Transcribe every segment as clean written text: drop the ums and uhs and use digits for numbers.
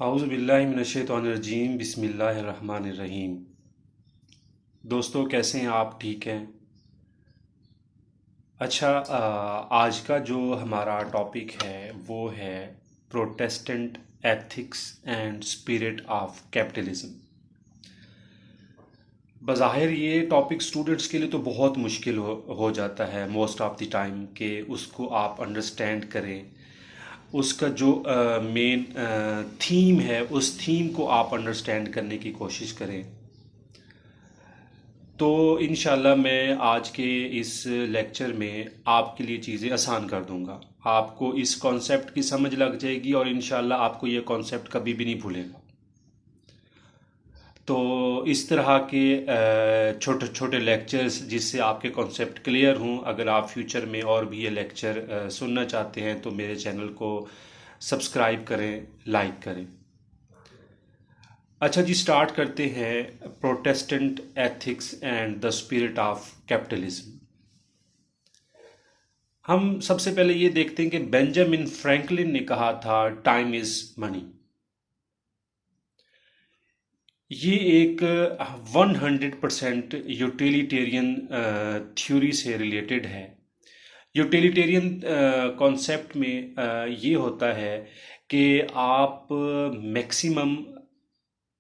आउज़ु बिल्लाहि मिनश्शैतानिर्रजीम बिस्मिल्लाहिर्रहमानिर्रहीम। दोस्तों, कैसे हैं आप? ठीक हैं? अच्छा, आज का जो हमारा टॉपिक है वो है Protestant ethics and spirit of capitalism. बज़ाहिर ये टॉपिक स्टूडेंट्स के लिए तो बहुत मुश्किल हो जाता है मोस्ट ऑफ द टाइम कि उसको आप अंडरस्टैंड करें। उसका जो मेन थीम है उस थीम को आप अंडरस्टैंड करने की कोशिश करें। तो इंशाल्लाह मैं आज के इस लेक्चर में आपके लिए चीज़ें आसान कर दूंगा। आपको इस कॉन्सेप्ट की समझ लग जाएगी और इंशाल्लाह आपको ये कॉन्सेप्ट कभी भी नहीं भूलेगा। तो इस तरह के छोटे छोटे लेक्चर्स जिससे आपके कॉन्सेप्ट क्लियर हों, अगर आप फ्यूचर में और भी ये लेक्चर सुनना चाहते हैं तो मेरे चैनल को सब्सक्राइब करें, लाइक करें। अच्छा जी, स्टार्ट करते हैं Protestant ethics and the spirit of capitalism. हम सबसे पहले ये देखते हैं कि बेंजामिन फ्रैंकलिन ने कहा था टाइम इज मनी। ये एक 100% यूटिलिटेरियन थ्योरी से रिलेटेड है। यूटिलिटेरियन कॉन्सेप्ट में ये होता है कि आप मैक्सिमम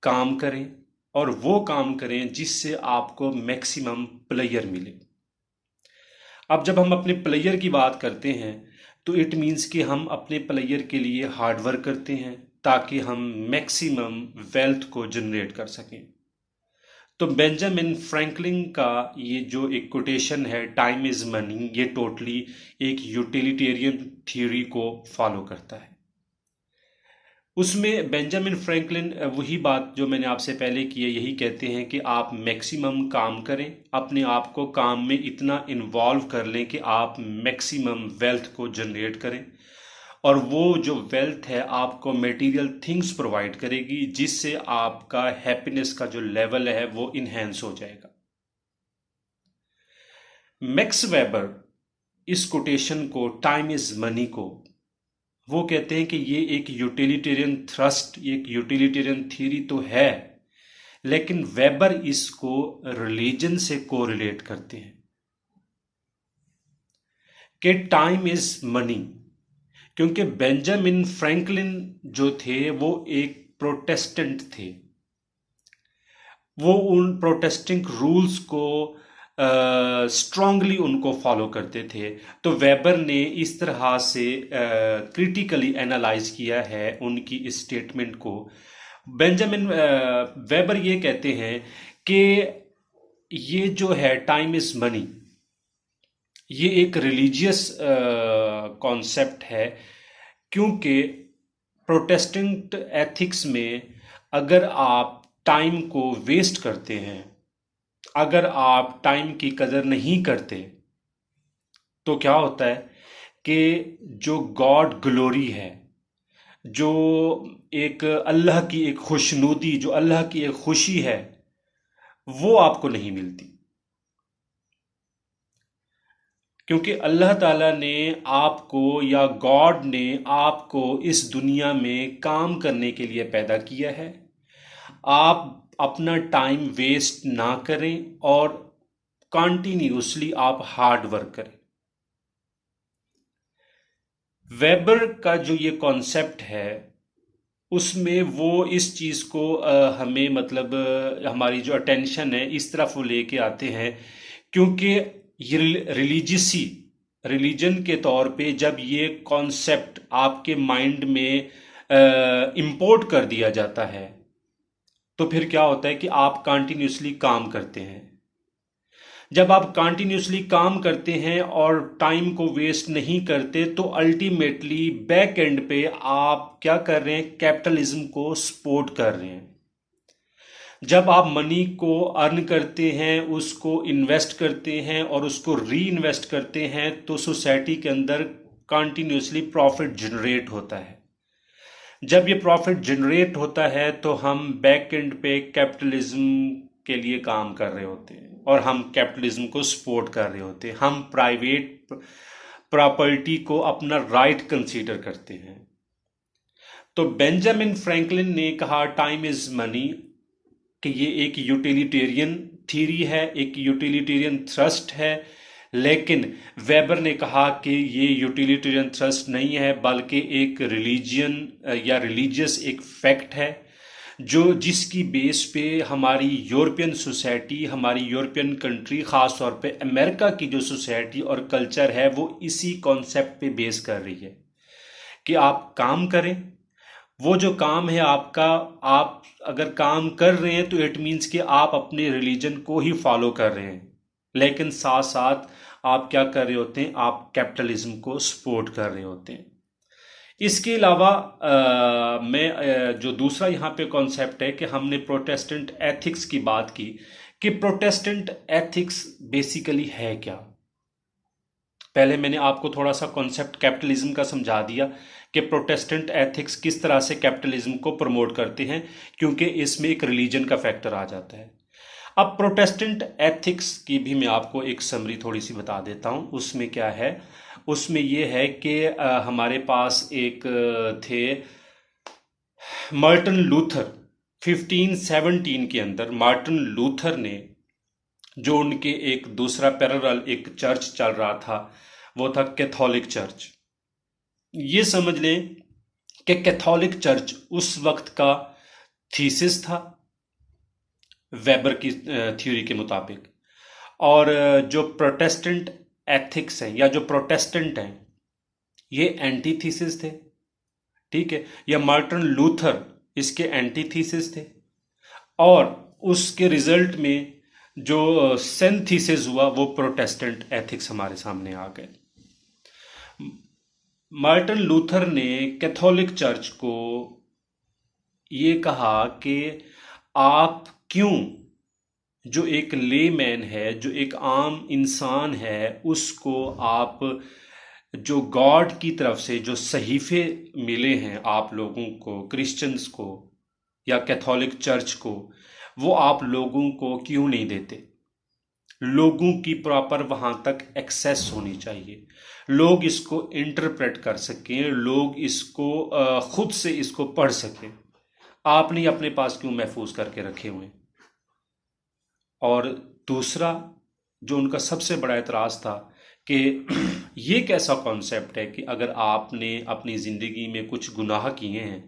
काम करें और वो काम करें जिससे आपको मैक्सिमम प्लेयर मिले। अब जब हम अपने प्लेयर की बात करते हैं तो इट मीन्स कि हम अपने प्लेयर के लिए हार्ड वर्क करते हैं ताकि हम मैक्सिमम वेल्थ को जनरेट कर सकें। तो बेंजामिन फ्रैंकलिन का ये जो एक कोटेशन है टाइम इज मनी, ये टोटली एक यूटिलिटेरियन थ्योरी को फॉलो करता है। उसमें बेंजामिन फ्रैंकलिन वही बात जो मैंने आपसे पहले की है, यही कहते हैं कि आप मैक्सिमम काम करें, अपने आप को काम में इतना इन्वॉल्व कर लें कि आप मैक्सिमम वेल्थ को जनरेट करें और वो जो वेल्थ है आपको मटेरियल थिंग्स प्रोवाइड करेगी जिससे आपका हैप्पीनेस का जो लेवल है वो इन्हेंस हो जाएगा। मैक्स वेबर इस कोटेशन को, टाइम इज मनी को, वो कहते हैं कि ये एक यूटिलिटेरियन थ्रस्ट, एक यूटिलिटेरियन थ्योरी तो है, लेकिन वेबर इसको रिलीजन से कोरिलेट करते हैं कि टाइम इज मनी। क्योंकि बेंजामिन फ्रैंकलिन जो थे वो एक प्रोटेस्टेंट थे, वो उन प्रोटेस्टिंग रूल्स को स्ट्रांगली उनको फॉलो करते थे। तो वेबर ने इस तरह से क्रिटिकली एनालाइज किया है उनकी इस स्टेटमेंट को। बेंजामिन वेबर ये कहते हैं कि ये जो है टाइम इज मनी, ये एक रिलीजियस कॉन्सेप्ट है। क्योंकि प्रोटेस्टेंट एथिक्स में अगर आप टाइम को वेस्ट करते हैं, अगर आप टाइम की कदर नहीं करते, तो क्या होता है कि जो गॉड ग्लोरी है, जो एक अल्लाह की एक खुशनुदी, जो अल्लाह की एक खुशी है, वो आपको नहीं मिलती। क्योंकि अल्लाह ताला ने आपको, या गॉड ने आपको इस दुनिया में काम करने के लिए पैदा किया है। आप अपना टाइम वेस्ट ना करें और कंटिन्यूसली आप हार्ड वर्क करें। वेबर का जो ये कॉन्सेप्ट है उसमें वो इस चीज़ को हमें मतलब हमारी जो अटेंशन है इस तरफ वो लेके आते हैं। क्योंकि ये रिलीजियसी रिलीजन के तौर पे जब ये कॉन्सेप्ट आपके माइंड में इंपोर्ट कर दिया जाता है तो फिर क्या होता है कि आप कंटिन्यूसली काम करते हैं। जब आप कंटिन्यूसली काम करते हैं और टाइम को वेस्ट नहीं करते तो अल्टीमेटली बैक एंड पे आप क्या कर रहे हैं, कैपिटलिज्म को सपोर्ट कर रहे हैं। जब आप मनी को अर्न करते हैं, उसको इन्वेस्ट करते हैं और उसको री इन्वेस्ट करते हैं तो सोसाइटी के अंदर कंटिन्यूसली प्रॉफिट जनरेट होता है। जब ये प्रॉफिट जनरेट होता है तो हम बैक एंड पे कैपिटलिज्म के लिए काम कर रहे होते हैं और हम कैपिटलिज्म को सपोर्ट कर रहे होते हैं। हम प्राइवेट प्रॉपर्टी को अपना राइट कंसीडर करते हैं। तो बेंजामिन फ्रैंकलिन ने कहा टाइम इज मनी, कि ये एक यूटिलिटेरियन थ्योरी है, एक यूटिलिटेरियन थ्रस्ट है। लेकिन वेबर ने कहा कि ये यूटिलिटेरियन थ्रस्ट नहीं है, बल्कि एक रिलीजियन या रिलीजियस एक फैक्ट है, जो जिसकी बेस पे हमारी यूरोपियन सोसाइटी, हमारी यूरोपियन कंट्री, ख़ास तौर पे अमेरिका की जो सोसाइटी और कल्चर है वो इसी कॉन्सेप्ट पे बेस कर रही है कि आप काम करें। वो जो काम है आपका, आप अगर काम कर रहे हैं तो इट मीन्स कि आप अपने रिलीजन को ही फॉलो कर रहे हैं, लेकिन साथ साथ आप क्या कर रहे होते हैं, आप कैपिटलिज्म को सपोर्ट कर रहे होते हैं। इसके अलावा जो दूसरा यहाँ पे कॉन्सेप्ट है कि हमने प्रोटेस्टेंट एथिक्स की बात की, कि प्रोटेस्टेंट एथिक्स बेसिकली है क्या। पहले मैंने आपको थोड़ा सा कॉन्सेप्ट कैपिटलिज्म का समझा दिया कि प्रोटेस्टेंट एथिक्स किस तरह से कैपिटलिज्म को प्रमोट करते हैं, क्योंकि इसमें एक रिलीजन का फैक्टर आ जाता है। अब प्रोटेस्टेंट एथिक्स की भी मैं आपको एक समरी थोड़ी सी बता देता हूँ। उसमें क्या है, उसमें ये है कि हमारे पास एक थे मार्टिन लूथर। 1517 के अंदर मार्टिन लूथर ने, जो उनके एक दूसरा पैरेलल एक चर्च चल रहा था, वो था कैथोलिक चर्च। ये समझ लें कि कैथोलिक चर्च उस वक्त का थीसिस था वेबर की थ्योरी के मुताबिक। और जो प्रोटेस्टेंट एथिक्स हैं या जो प्रोटेस्टेंट हैं, ये एंटीथीसिस थे। ठीक है, या मार्टिन लूथर इसके एंटीथीसिस थे, और उसके रिजल्ट में जो सिंथेसिस हुआ वो प्रोटेस्टेंट एथिक्स हमारे सामने आ गए। मार्टिन लूथर ने कैथोलिक चर्च को ये कहा कि आप क्यों, जो एक लेमैन है, जो एक आम इंसान है, उसको आप जो गॉड की तरफ से जो सहीफे मिले हैं आप लोगों को, क्रिश्चियंस को या कैथोलिक चर्च को, वो आप लोगों को क्यों नहीं देते। लोगों की प्रॉपर वहां तक एक्सेस होनी चाहिए, लोग इसको इंटरप्रेट कर सकें, लोग इसको खुद से इसको पढ़ सकें। आपने अपने पास क्यों महफूज करके रखे हुए। और दूसरा जो उनका सबसे बड़ा एतराज़ था कि ये एक ऐसा कॉन्सेप्ट है कि अगर आपने अपनी ज़िंदगी में कुछ गुनाह किए हैं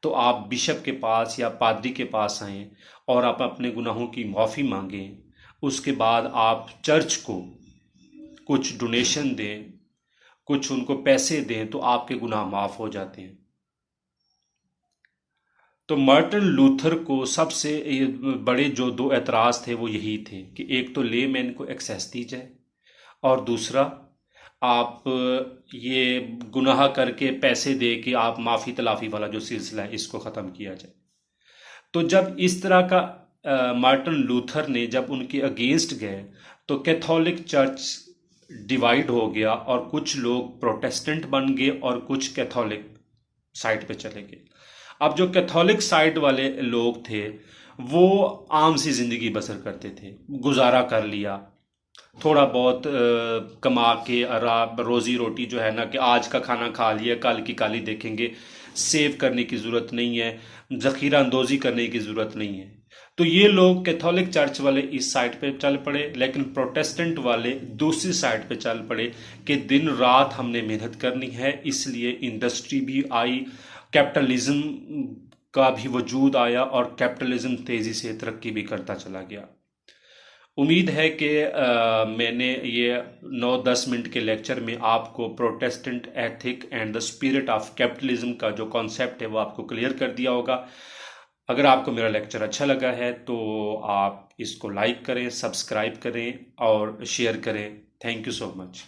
तो आप बिशप के पास या पादरी के पास आएँ और आप अपने गुनाहों की माफ़ी मांगें। उसके बाद आप चर्च को कुछ डोनेशन दें, कुछ उनको पैसे दें, तो आपके गुनाह माफ़ हो जाते हैं। तो मार्टिन लूथर को सबसे बड़े जो दो एतराज़ थे वो यही थे कि एक तो ले मैन को एक्सेस दी जाए, और दूसरा आप ये गुनाह करके पैसे दे के आप माफ़ी तलाफ़ी वाला जो सिलसिला है इसको ख़त्म किया जाए। तो जब इस तरह का मार्टिन लूथर ने जब उनके अगेंस्ट गए तो कैथोलिक चर्च डिवाइड हो गया, और कुछ लोग प्रोटेस्टेंट बन गए और कुछ कैथोलिक साइड पे चले गए। अब जो कैथोलिक साइड वाले लोग थे वो आम सी ज़िंदगी बसर करते थे, गुजारा कर लिया, थोड़ा बहुत कमा के रोज़ी रोटी जो है ना, कि आज का खाना खा लिया, कल की काली देखेंगे, सेव करने की ज़रूरत नहीं है, ज़ख़ीरा अंदोज़ी करने की ज़रूरत नहीं है। तो ये लोग कैथोलिक चर्च वाले इस साइड पे चल पड़े, लेकिन प्रोटेस्टेंट वाले दूसरी साइड पे चल पड़े कि दिन रात हमने मेहनत करनी है, इसलिए इंडस्ट्री भी आई, कैपिटलिज्म का भी वजूद आया, और कैपिटलिज्म तेज़ी से तरक्की भी करता चला गया। उम्मीद है कि मैंने ये 9-10 मिनट के लेक्चर में आपको Protestant ethic and the spirit of capitalism का जो कॉन्सेप्ट है वो आपको क्लियर कर दिया होगा। अगर आपको मेरा लेक्चर अच्छा लगा है तो आप इसको लाइक करें, सब्सक्राइब करें और शेयर करें। Thank you so much.